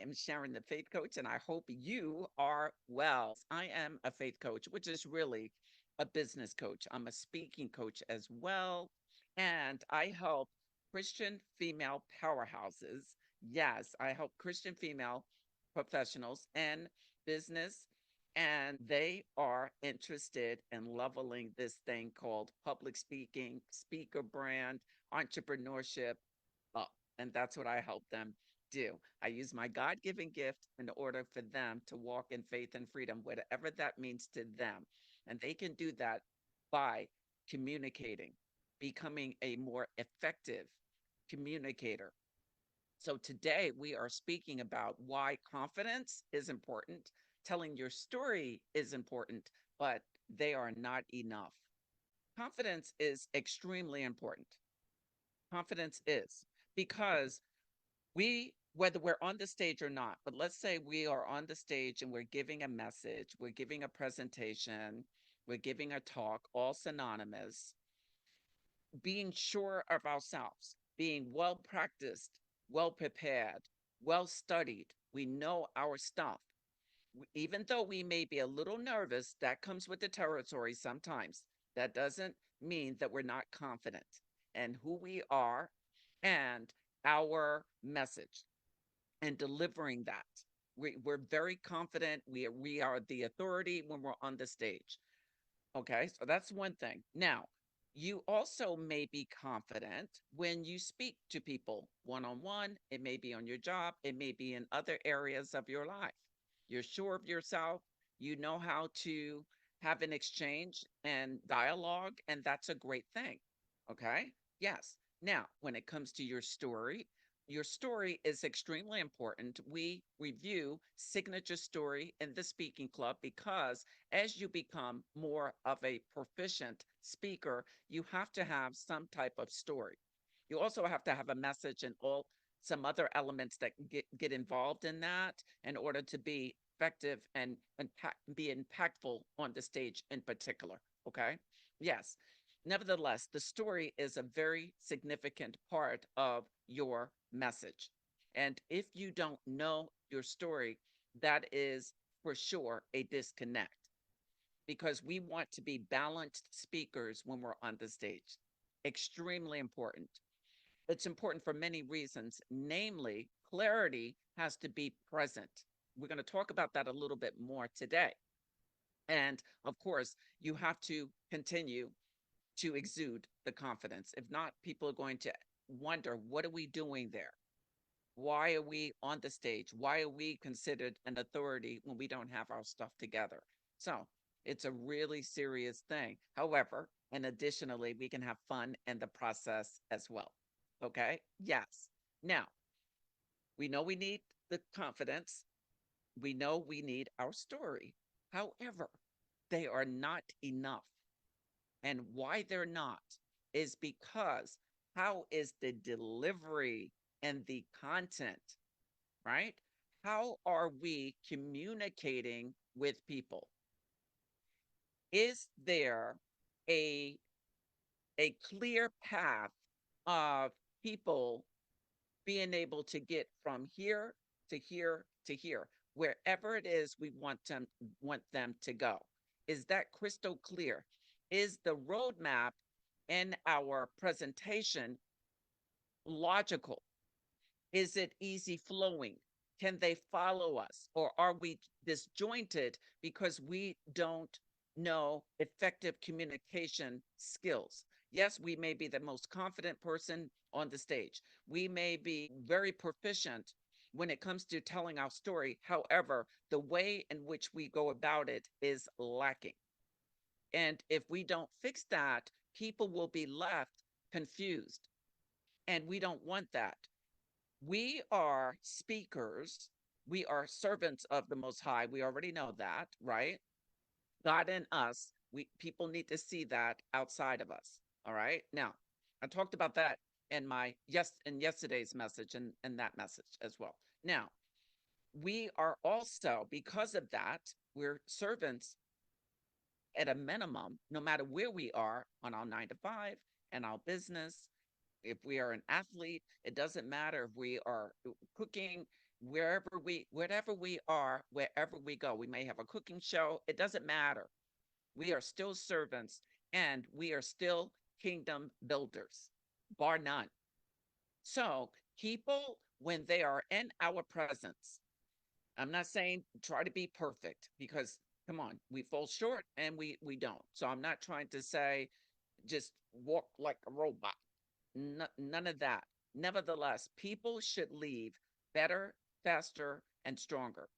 am Sharon, the faith coach, and I hope you are well. I am a faith coach, which is really a business coach. I'm a speaking coach as well, and I help Christian female powerhouses. Yes, I help Christian female professionals in business, and they are interested in leveling this thing called public speaking, speaker brand, entrepreneurship up. And that's what I help them do. I use my God given gift in order for them to walk in faith and freedom, whatever that means to them. And they can do that by communicating, becoming a more effective communicator. So today we are speaking about why confidence is important, telling your story is important, but they are not enough. Confidence is extremely important. Confidence is because whether we're on the stage or not, but let's say we are on the stage and we're giving a message, we're giving a presentation, we're giving a talk, all synonymous, being sure of ourselves, being well practiced, well prepared, well studied. We know our stuff. Even though we may be a little nervous, that comes with the territory sometimes. That doesn't mean that we're not confident in who we are and our message and delivering that. We're very confident. We are the authority when we're on the stage. Okay, so that's one thing. Now, you also may be confident when you speak to people one on one. It may be on your job, it may be in other areas of your life. You're sure of yourself, you know how to have an exchange and dialogue, and that's a great thing. Okay, yes. Now, when it comes to your story is extremely important. We review signature story in the speaking club because as you become more of a proficient speaker, you have to have some type of story. You also have to have a message and all some other elements that get involved in that in order to be effective and be impactful on the stage in particular. Okay. Yes. Nevertheless, the story is a very significant part of your message. And if you don't know your story, that is for sure a disconnect because we want to be balanced speakers when we're on the stage. Extremely important. It's important for many reasons, namely, clarity has to be present. We're going to talk about that a little bit more today. And of course, you have to continue to exude the confidence. If not, people are going to wonder, what are we doing there? Why are we on the stage? Why are we considered an authority when we don't have our stuff together? So it's a really serious thing. However, and additionally, we can have fun in the process as well. Okay. Yes. Now, we know we need the confidence. We know we need our story. However, they are not enough. And why they're not is because how is the delivery and the content, right? How are we communicating with people? Is there a clear path of people being able to get from here to here to here, wherever it is we want them to go? Is that crystal clear? Is the roadmap in our presentation logical? Is it easy flowing? Can they follow us? Or are we disjointed because we don't know effective communication skills? Yes, we may be the most confident person on the stage. We may be very proficient when it comes to telling our story. However, the way in which we go about it is lacking. And if we don't fix that, people will be left confused. And we don't want that. We are speakers. We are servants of the Most High. We already know that, right? God in us. People need to see that outside of us. All right. Now, I talked about that in yesterday's message and that message as well. Now, we are also, because of that, we're servants at a minimum, no matter where we are on our 9 to 5 and our business. If we are an athlete, it doesn't matter if we are cooking wherever we are, wherever we go. We may have a cooking show, it doesn't matter. We are still servants and we are still kingdom builders, bar none. So, people, when they are in our presence, I'm not saying try to be perfect because come on, we fall short and we don't. So I'm not trying to say just walk like a robot. None of that. Nevertheless, people should leave better, faster, and stronger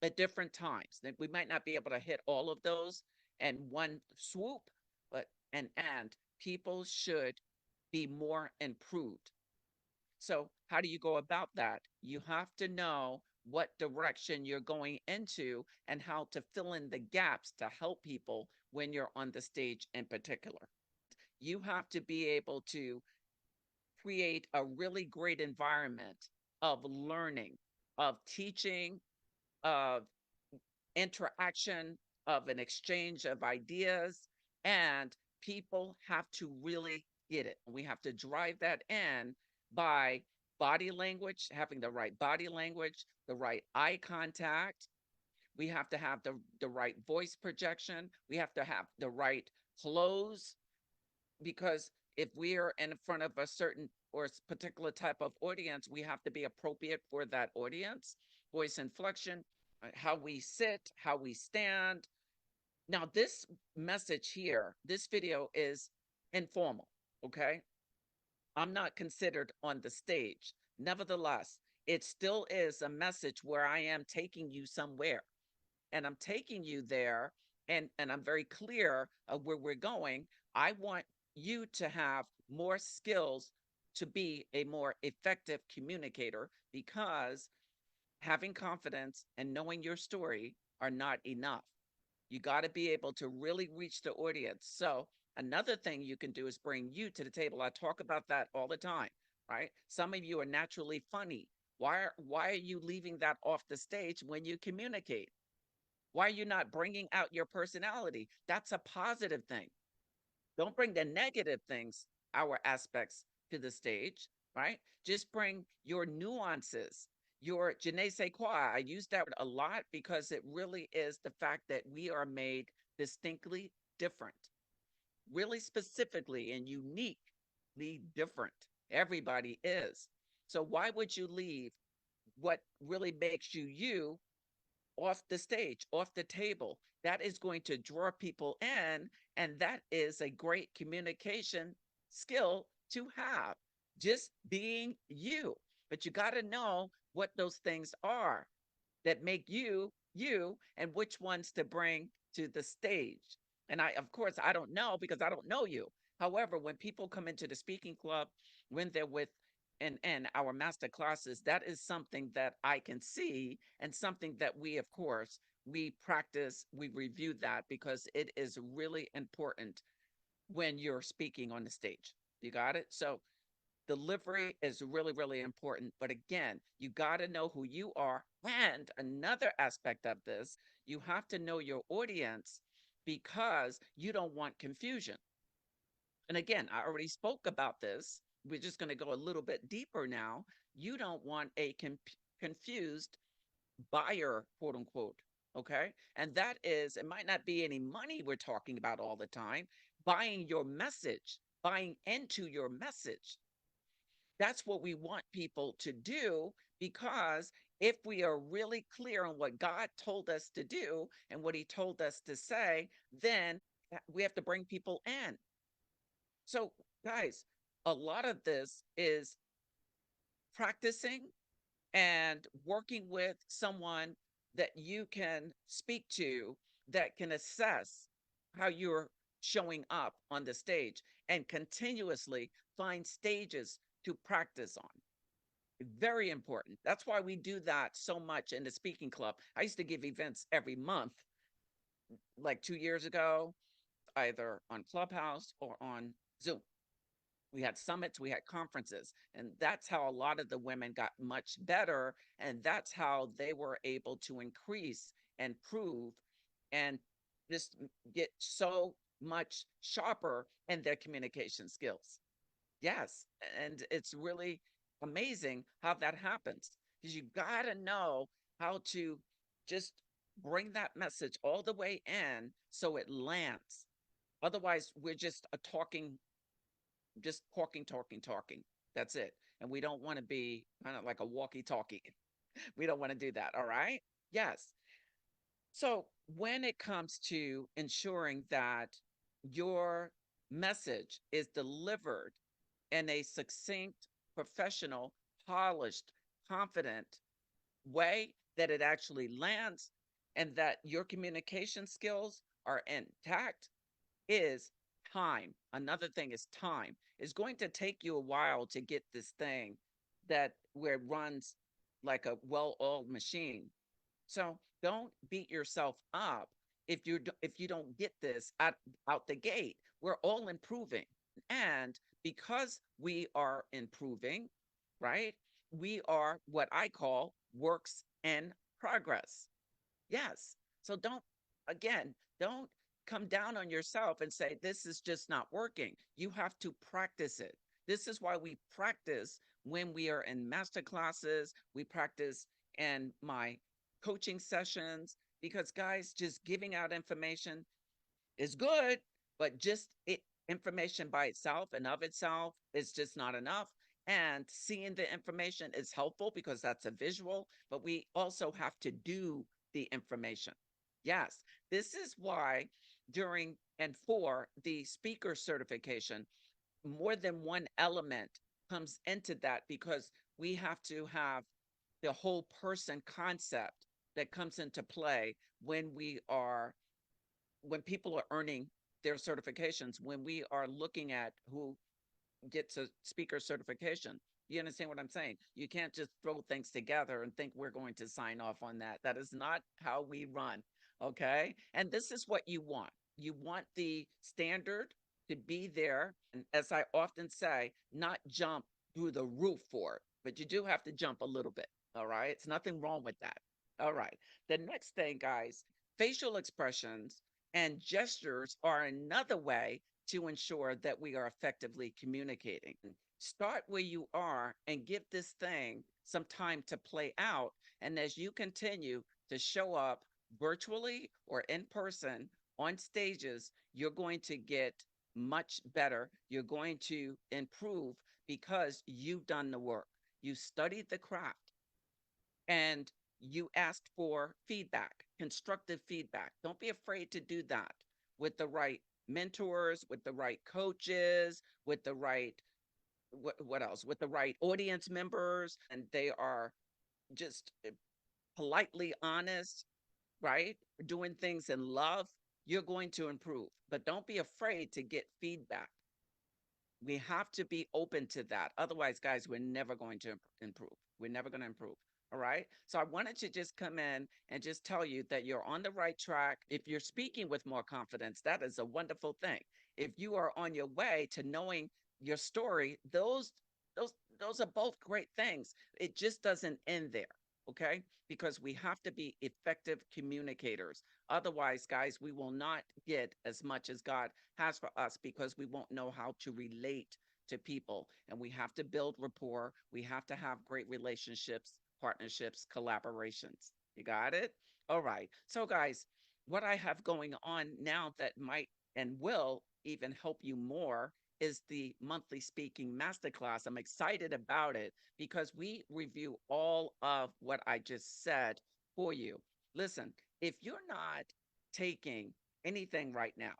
at different times. We might not be able to hit all of those in one swoop, but and people should be more improved. So, how do you go about that? You have to know what direction you're going into and how to fill in the gaps to help people when you're on the stage in particular. You have to be able to create a really great environment of learning, of teaching, of interaction, of an exchange of ideas, and people have to really get it. We have to drive that in by body language, having the right body language, the right eye contact. We have to have the right voice projection. We have to have the right clothes because if we are in front of a certain or particular type of audience, we have to be appropriate for that audience. Voice inflection, how we sit, how we stand. Now, this message here, this video is informal, okay? I'm not considered on the stage. Nevertheless, it still is a message where I am taking you somewhere and I'm taking you there and I'm very clear of where we're going. I want you to have more skills to be a more effective communicator because having confidence and knowing your story are not enough. You got to be able to really reach the audience. So, another thing you can do is bring you to the table. I talk about that all the time, right? Some of you are naturally funny. Why are you leaving that off the stage when you communicate? Why are you not bringing out your personality? That's a positive thing. Don't bring the negative things, our aspects to the stage, right? Just bring your nuances, your je ne sais quoi. I use that a lot because it really is the fact that we are made distinctly different, really specifically and uniquely different. Everybody is. So why would you leave what really makes you you off the stage, off the table? That is going to draw people in, and that is a great communication skill to have. Just being you. But you got to know what those things are that make you you and which ones to bring to the stage. And I, of course, I don't know because I don't know you. However, when people come into the speaking club, when they're with and our master classes, that is something that I can see and something that we, of course, we practice, we review that because it is really important when you're speaking on the stage. You got it? So delivery is really, really important. But again, you got to know who you are. And another aspect of this, you have to know your audience because you don't want confusion. And again, I already spoke about this. We're just going to go a little bit deeper now. You don't want a confused buyer, quote unquote. Okay. And that is, it might not be any money we're talking about all the time, buying your message, buying into your message. That's what we want people to do because if we are really clear on what God told us to do and what He told us to say, then we have to bring people in. So, guys, a lot of this is practicing and working with someone that you can speak to that can assess how you're showing up on the stage and continuously find stages to practice on. Very important. That's why we do that so much in the speaking club. I used to give events every month, like 2 years ago, either on Clubhouse or on Zoom. We had summits, we had conferences, and that's how a lot of the women got much better. And that's how they were able to increase and prove and just get so much sharper in their communication skills. Yes. And it's really amazing how that happens. because you got to know how to just bring that message all the way in so it lands. Otherwise, we're just a talking, just talking. That's it. And we don't want to be kind of like a walkie talkie. We don't want to do that. All right. Yes. So when it comes to ensuring that your message is delivered in a succinct, professional, polished, confident way, that it actually lands and that your communication skills are intact, is time. Another thing is time. It's going to take you a while to get this thing that where it runs like a well-oiled machine. So don't beat yourself up if you don't get this out the gate. We're all improving. And because we are improving, right? We are what I call works in progress. Yes. So don't come down on yourself and say, this is just not working. You have to practice it. This is why we practice when we are in master classes, we practice in my coaching sessions, because guys, just giving out information is good, but just information by itself and of itself is just not enough. And seeing the information is helpful because that's a visual, but we also have to do the information. Yes, this is why during and for the speaker certification, more than one element comes into that, because we have to have the whole person concept that comes into play when people are earning their certifications, when we are looking at who gets a speaker certification. You understand what I'm saying? You can't just throw things together and think we're going to sign off on that. That is not how we run. Okay. And this is what you want. You want the standard to be there. And as I often say, not jump through the roof for it, but you do have to jump a little bit. All right. It's nothing wrong with that. All right. The next thing, guys, facial expressions and gestures are another way to ensure that we are effectively communicating. Start where you are and give this thing some time to play out. And as you continue to show up virtually or in person on stages, you're going to get much better. You're going to improve because you've done the work. You studied the craft and you asked for feedback, constructive feedback. Don't be afraid to do that with the right mentors, with the right coaches, with the right what else? With the right audience members, and they are just politely honest, right? Doing things in love, you're going to improve. But don't be afraid to get feedback. We have to be open to that. Otherwise, guys, we're never going to improve. We're never going to improve. All right. So I wanted to just come in and just tell you that you're on the right track. If you're speaking with more confidence, that is a wonderful thing. If you are on your way to knowing your story, those those are both great things. It just doesn't end there. Okay. Because we have to be effective communicators. Otherwise, guys, we will not get as much as God has for us because we won't know how to relate to people. And we have to build rapport. We have to have great relationships, partnerships, collaborations. You got it? All right. So, guys, what I have going on now that might and will even help you more is the monthly speaking masterclass. I'm excited about it because we review all of what I just said for you. Listen, if you're not taking anything right now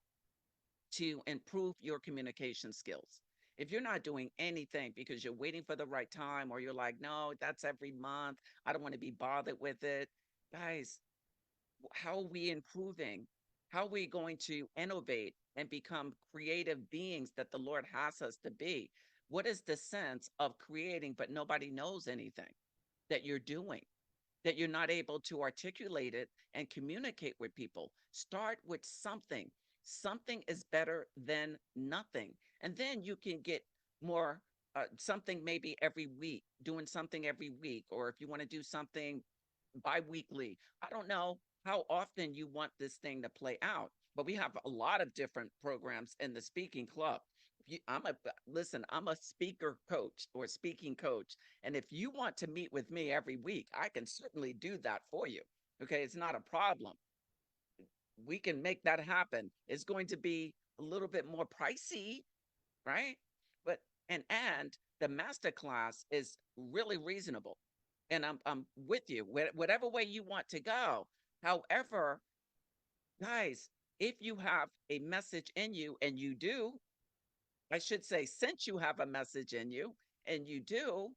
to improve your communication skills, if you're not doing anything because you're waiting for the right time, or you're like, no, that's every month, I don't want to be bothered with it, guys, how are we improving? How are we going to innovate and become creative beings that the Lord has us to be? What is the sense of creating, but nobody knows anything that you're doing? That you're not able to articulate it and communicate with people. Start with something. Something is better than nothing. And then you can get more, something maybe every week, doing something every week, or if you want to do something bi-weekly. I don't know how often you want this thing to play out, but we have a lot of different programs in the speaking club. I'm a listen, I'm a speaker coach or speaking coach. And if you want to meet with me every week, I can certainly do that for you. Okay, it's not a problem. We can make that happen. It's going to be a little bit more pricey, right? But and the master class is really reasonable. And I'm with you. Whatever way you want to go. However, guys, if you have a message in you, and you do, I should say, since you have a message in you and you do,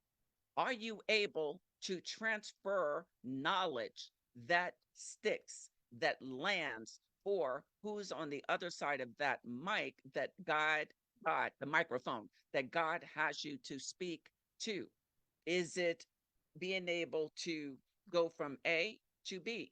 are you able to transfer knowledge that sticks, that lands for who's on the other side of that mic, that God, the microphone that God has you to speak to? Is it being able to go from A to B?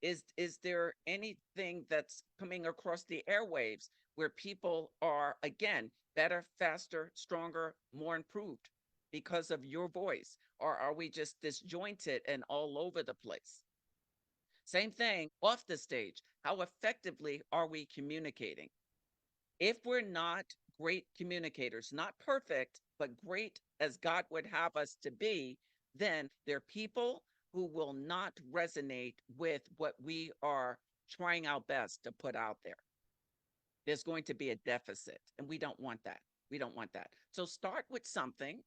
Is there anything that's coming across the airwaves where people are, again, better, faster, stronger, more improved because of your voice? Or are we just disjointed and all over the place? Same thing off the stage. How effectively are we communicating? If we're not great communicators, not perfect, but great as God would have us to be, then there are people who will not resonate with what we are trying our best to put out there. There's going to be a deficit, and we don't want that. We don't want that. So start with something,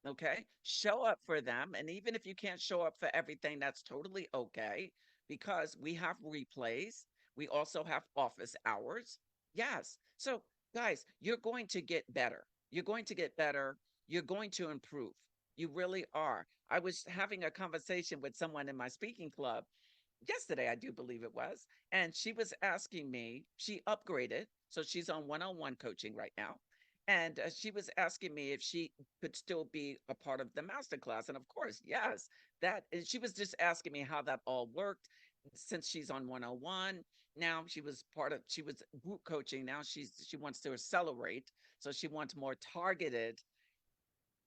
okay? Show up for them. And even if you can't show up for everything, that's totally okay, because we have replays. We also have office hours. Yes. So, guys, you're going to get better. You're going to get better. You're going to improve. You really are. I was having a conversation with someone in my speaking club yesterday, I do believe it was. And she was asking me, she upgraded. So she's on one-on-one coaching right now. And she was asking me if she could still be a part of the masterclass. And of course, yes, that she was just asking me how that all worked since she's on one-on-one. Now she was group coaching. Now she wants to accelerate. So she wants more targeted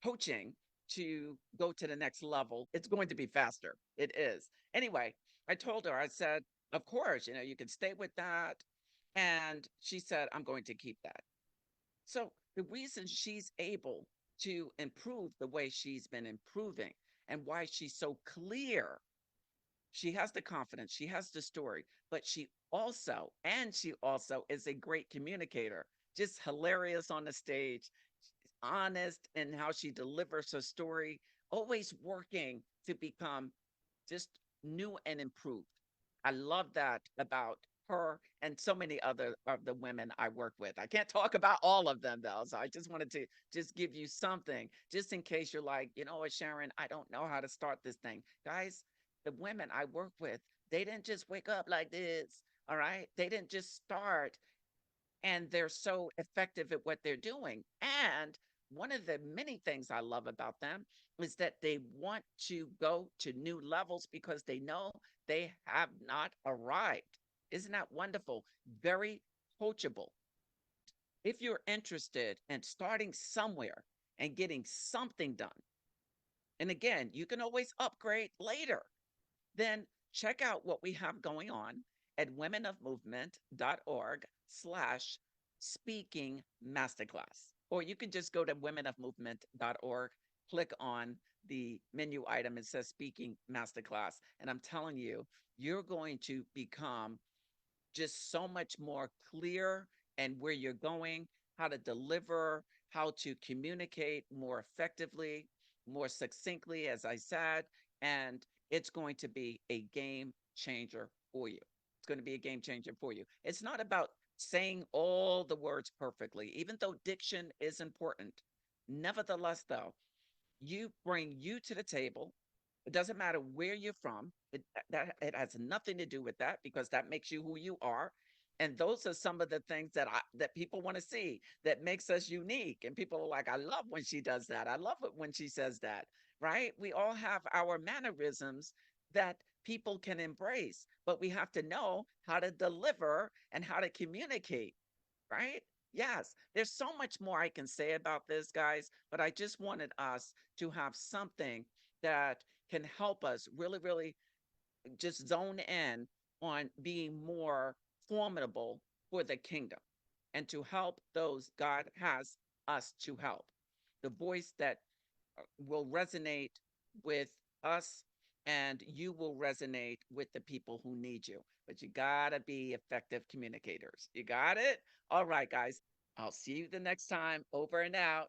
coaching to go to the next level. It's going to be faster. It is. Anyway, I told her, I said, of course, you can stay with that. And she said, I'm going to keep that. So the reason she's able to improve the way she's been improving and why she's so clear, she has the confidence, she has the story, but she also is a great communicator, just hilarious on the stage, honest in how she delivers her story, always working to become just new and improved. I love that about her and so many other of the women I work with. I can't talk about all of them though. So I just wanted to just give you something just in case you're like, you know what, Sharon, I don't know how to start this thing. Guys, the women I work with, they didn't just wake up like this. All right. They didn't just start, and they're so effective at what they're doing. And one of the many things I love about them is that they want to go to new levels because they know they have not arrived. Isn't that wonderful? Very coachable. If you're interested in starting somewhere and getting something done, and again, you can always upgrade later, then check out what we have going on at womenofmovement.org slash speaking masterclass. Or you can just go to womenofmovement.org, click on the menu item. It says speaking masterclass. And I'm telling you, you're going to become just so much more clear and where you're going, how to deliver, how to communicate more effectively, more succinctly, as I said, and it's going to be a game changer for you. It's going to be a game changer for you. It's not about saying all the words perfectly, even though diction is important. Nevertheless, though, you bring you to the table. It doesn't matter where you're from. It has nothing to do with that because that makes you who you are. And those are some of the things that people want to see that makes us unique. And people are like, I love when she does that. I love it when she says that. Right? We all have our mannerisms that people can embrace, but we have to know how to deliver and how to communicate, right? Yes, there's so much more I can say about this, guys, but I just wanted us to have something that can help us really, really just zone in on being more formidable for the kingdom and to help those God has us to help, the voice that will resonate with us, and you will resonate with the people who need you. But you gotta be effective communicators. You got it? All right, guys. I'll see you the next time. Over and out.